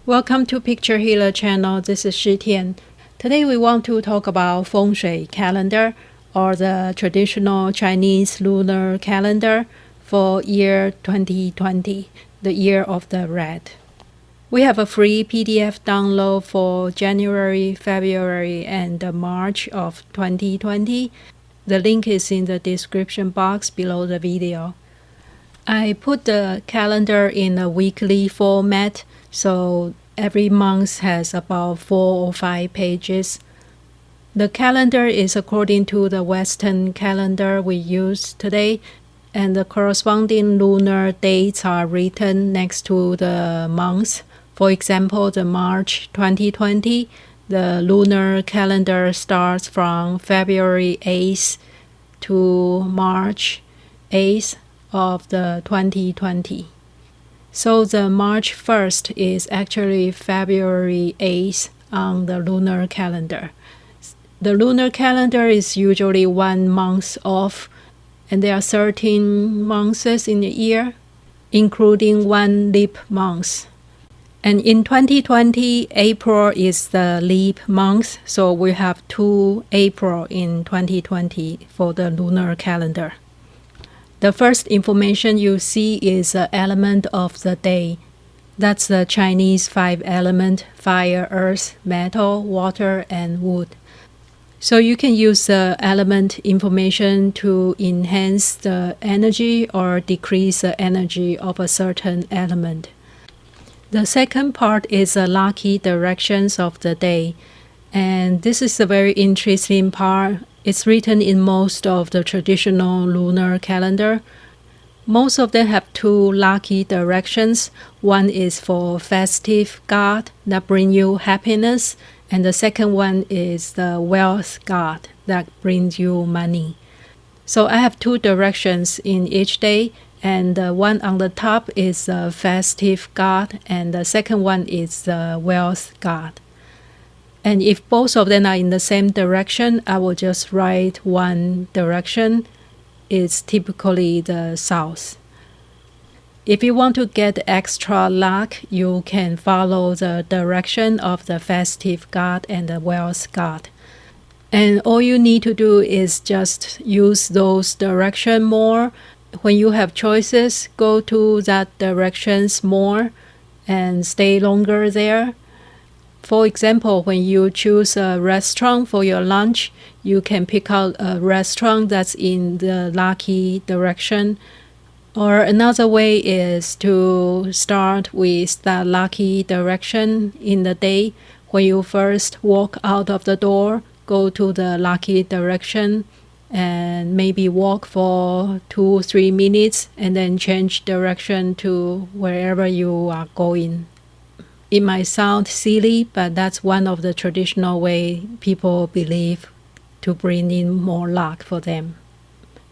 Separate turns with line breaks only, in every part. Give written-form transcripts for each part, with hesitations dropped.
Welcome to Picture Healer channel. This is Shi Tian. Today we want to talk about Feng Shui calendar, or the traditional Chinese lunar calendar for year 2020, the year of the rat. We have a free PDF download for January, February, and March of 2020. The link is in the description box below the video. I put the calendar in a weekly format, so every month has about 4 or 5 pages. The calendar is according to the Western calendar we use today, and the corresponding lunar dates are written next to the months. For example, the March 2020, the lunar calendar starts from February 8th to March 8th of the 2020. So the March 1st is actually February 8th on the lunar calendar. The lunar calendar is usually 1 month off, and there are 13 months in a year, including 1 leap month. And in 2020, April is the leap month, so we have 2 April in 2020 for the lunar calendar. The first information you see is the element of the day. That's the Chinese 5 element: fire, earth, metal, water, and wood. So you can use the element information to enhance the energy or decrease the energy of a certain element. The second part is the lucky directions of the day. And this is a very interesting part. It's written in most of the traditional lunar calendar. Most of them have 2 lucky directions. One is for festive god that bring you happiness, and the second one is the wealth god that brings you money. So I have 2 directions in each day, and the one on the top is the festive god, and the second one is the wealth god. And if both of them are in the same direction, I will just write one direction. It's typically the south. If you want to get extra luck, you can follow the direction of the festive god and the wealth god. And all you need to do is just use those directions more. When you have choices, go to that directions more and stay longer there. For example, when you choose a restaurant for your lunch, you can pick out a restaurant that's in the lucky direction. Or another way is to start with the lucky direction in the day. When you first walk out of the door, go to the lucky direction and maybe walk for 2-3 minutes and then change direction to wherever you are going. It might sound silly, but that's one of the traditional way people believe to bring in more luck for them.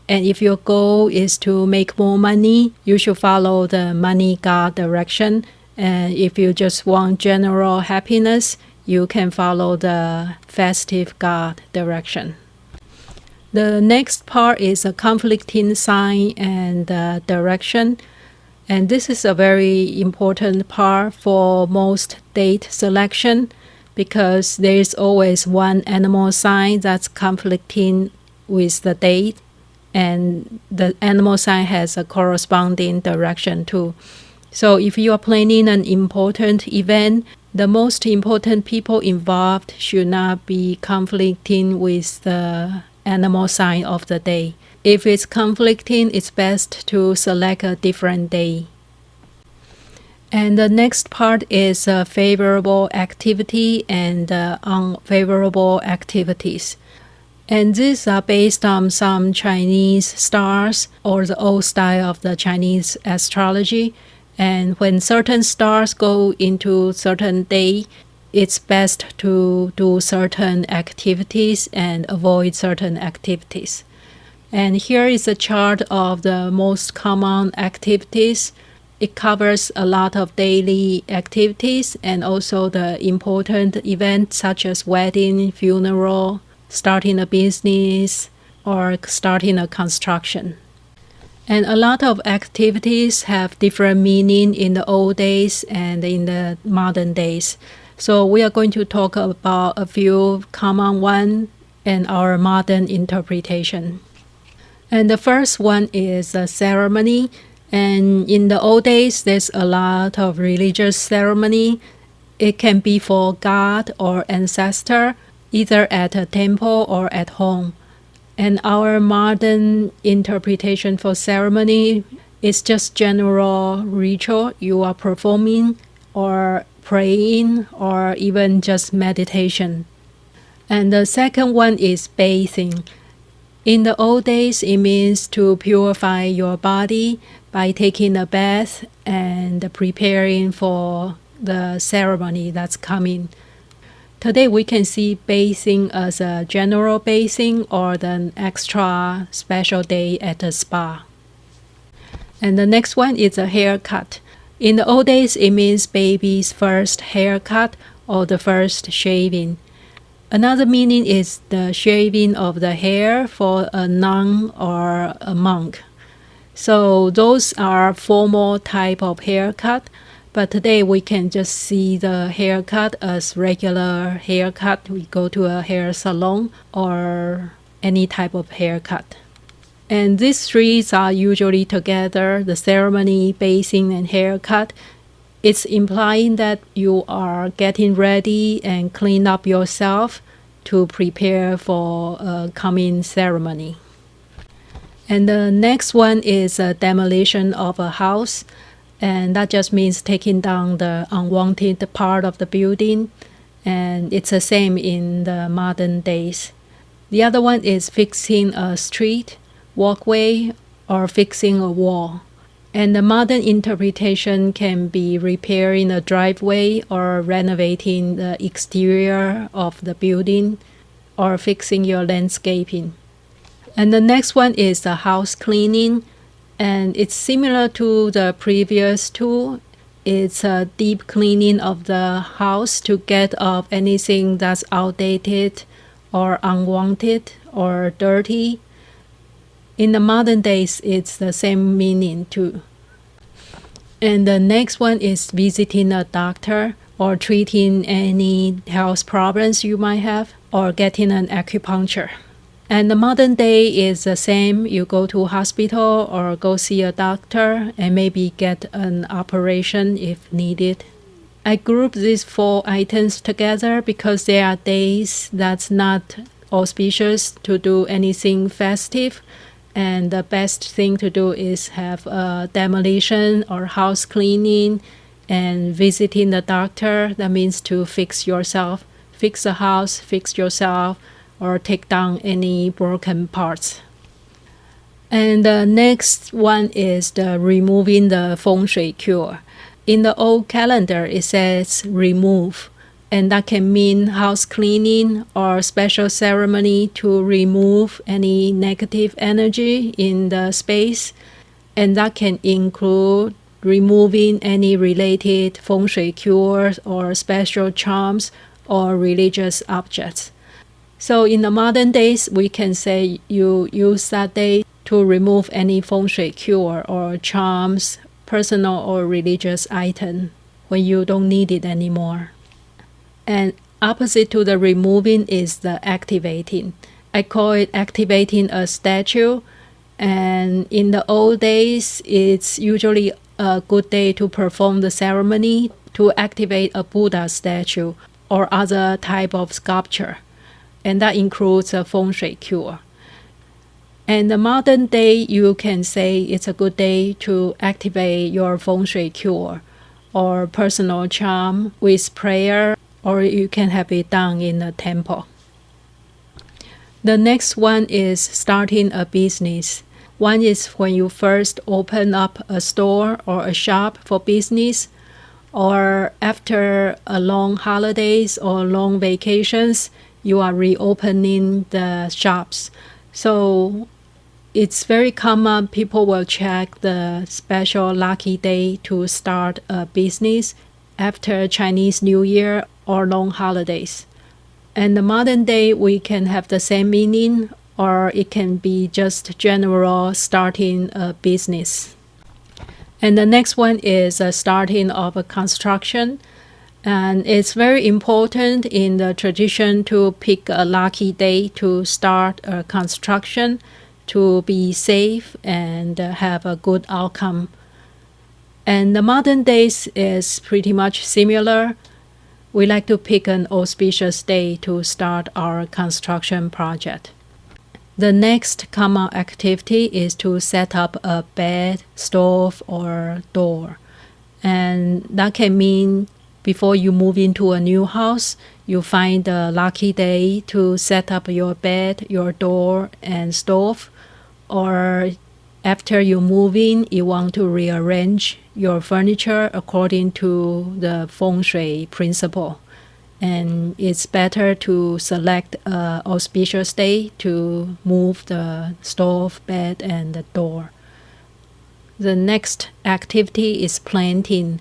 And if your goal is to make more money, you should follow the money god direction. And if you just want general happiness, you can follow the festive god direction. The next part is a conflicting sign and direction. And this is a very important part for most date selection, because there is always one animal sign that's conflicting with the date, and the animal sign has a corresponding direction too. So if you are planning an important event, the most important people involved should not be conflicting with the animal sign of the day. If it's conflicting, it's best to select a different day. And the next part is favorable activity and unfavorable activities. And these are based on some Chinese stars or the old style of the Chinese astrology. And when certain stars go into certain day, it's best to do certain activities and avoid certain activities. And here is a chart of the most common activities. It covers a lot of daily activities and also the important events such as wedding, funeral, starting a business, or starting a construction. And a lot of activities have different meaning in the old days and in the modern days. So we are going to talk about a few common ones and our modern interpretation. And the first one is a ceremony. And in the old days, there's a lot of religious ceremony. It can be for God or ancestor, either at a temple or at home. And our modern interpretation for ceremony is just general ritual you are performing or praying or even just meditation. And the second one is bathing. In the old days, it means to purify your body by taking a bath and preparing for the ceremony that's coming. Today we can see bathing as a general bathing or an extra special day at a spa. And the next one is a haircut. In the old days, it means baby's first haircut or the first shaving. Another meaning is the shaving of the hair for a nun or a monk. So those are formal type of haircut, but today we can just see the haircut as regular haircut. We go to a hair salon or any type of haircut. And these three are usually together, the ceremony, bathing, and haircut. It's implying that you are getting ready and clean up yourself to prepare for a coming ceremony. And the next one is a demolition of a house. And that just means taking down the unwanted part of the building. And it's the same in the modern days. The other one is fixing a street, walkway, or fixing a wall. And the modern interpretation can be repairing a driveway or renovating the exterior of the building or fixing your landscaping. And the next one is the house cleaning. And it's similar to the previous two. It's a deep cleaning of the house to get off anything that's outdated or unwanted or dirty. In the modern days, it's the same meaning too. And the next one is visiting a doctor or treating any health problems you might have or getting an acupuncture. And the modern day is the same. You go to a hospital or go see a doctor and maybe get an operation if needed. I group these 4 items together because there are days that's not auspicious to do anything festive. And the best thing to do is have a demolition or house cleaning and visiting the doctor. That means to fix yourself, fix the house, fix yourself, or take down any broken parts. And the next one is the removing the Feng Shui cure. In the old calendar, it says remove, and that can mean house cleaning or special ceremony to remove any negative energy in the space. And that can include removing any related Feng Shui cures or special charms or religious objects. So in the modern days, we can say you use that day to remove any Feng Shui cure or charms, personal or religious item when you don't need it anymore. And opposite to the removing is the activating. I call it activating a statue. And in the old days, it's usually a good day to perform the ceremony to activate a Buddha statue or other type of sculpture. And that includes a Feng Shui cure. And the modern day, you can say it's a good day to activate your Feng Shui cure or personal charm with prayer, or you can have it done in a temple. The next one is starting a business. One is when you first open up a store or a shop for business, or after a long holidays or long vacations, you are reopening the shops. So it's very common people will check the special lucky day to start a business after Chinese New Year or long holidays. And the modern day, we can have the same meaning or it can be just general starting a business. And the next one is a starting of a construction. And it's very important in the tradition to pick a lucky day to start a construction to be safe and have a good outcome. And the modern days is pretty much similar. We like to pick an auspicious day to start our construction project. The next common activity is to set up a bed, stove, or door. And that can mean before you move into a new house, you find a lucky day to set up your bed, your door, and stove. Or after you move in, you want to rearrange your furniture according to the Feng Shui principle. And it's better to select an auspicious day to move the stove, bed, and the door. The next activity is planting.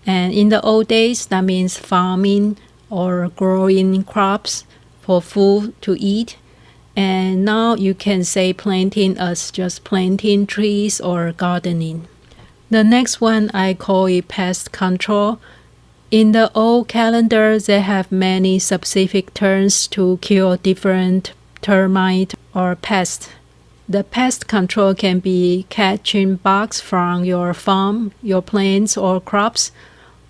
And in the old days, that means farming or growing crops for food to eat. And now you can say planting as just planting trees or gardening. The next one I call it pest control. In the old calendar, they have many specific terms to kill different termite or pests. The pest control can be catching bugs from your farm, your plants or crops,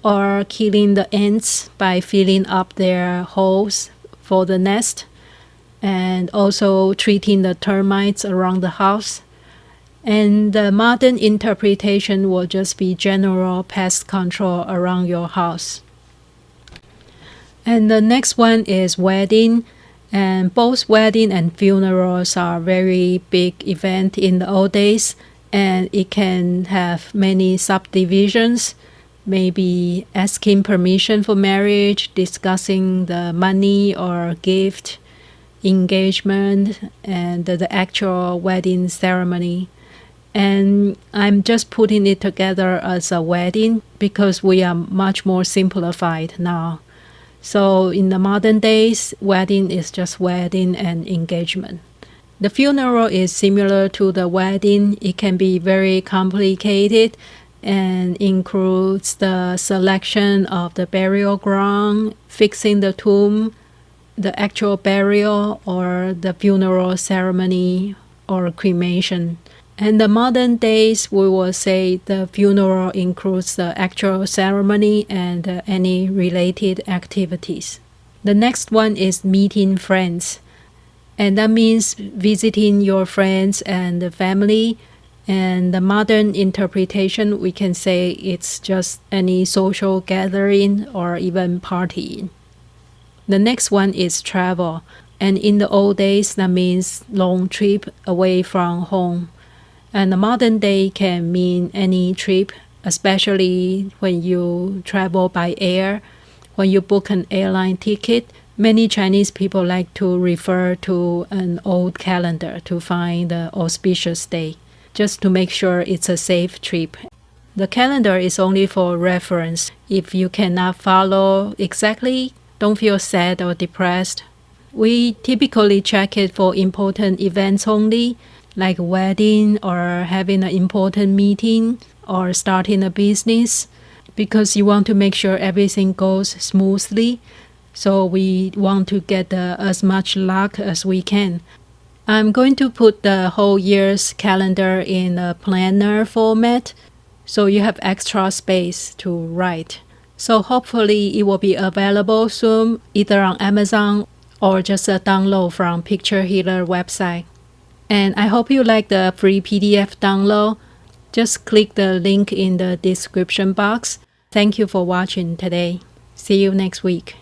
or killing the ants by filling up their holes for the nest, and also treating the termites around the house. And the modern interpretation will just be general pest control around your house. And the next one is wedding. And both wedding and funerals are very big event in the old days, and it can have many subdivisions, maybe asking permission for marriage, discussing the money or gift, engagement, and the actual wedding ceremony. And I'm just putting it together as a wedding because we are much more simplified now. So in the modern days, wedding is just wedding and engagement. The funeral is similar to the wedding. It can be very complicated and includes the selection of the burial ground, fixing the tomb, the actual burial, or the funeral ceremony or cremation. And the modern days, we will say the funeral includes the actual ceremony and any related activities. The next one is meeting friends. And that means visiting your friends and the family. And the modern interpretation, we can say it's just any social gathering or even partying. The next one is travel. And in the old days, that means long trip away from home. And the modern day can mean any trip, especially when you travel by air. When you book an airline ticket, many Chinese people like to refer to an old calendar to find the auspicious day, just to make sure it's a safe trip. The calendar is only for reference. If you cannot follow exactly, don't feel sad or depressed. We typically check it for important events only, like a wedding or having an important meeting or starting a business, because you want to make sure everything goes smoothly. So we want to get as much luck as we can. I'm going to put the whole year's calendar in a planner format, so you have extra space to write. So hopefully it will be available soon, either on Amazon or just a download from Picture Healer website. And I hope you like the free PDF download. Just click the link in the description box. Thank you for watching today. See you next week.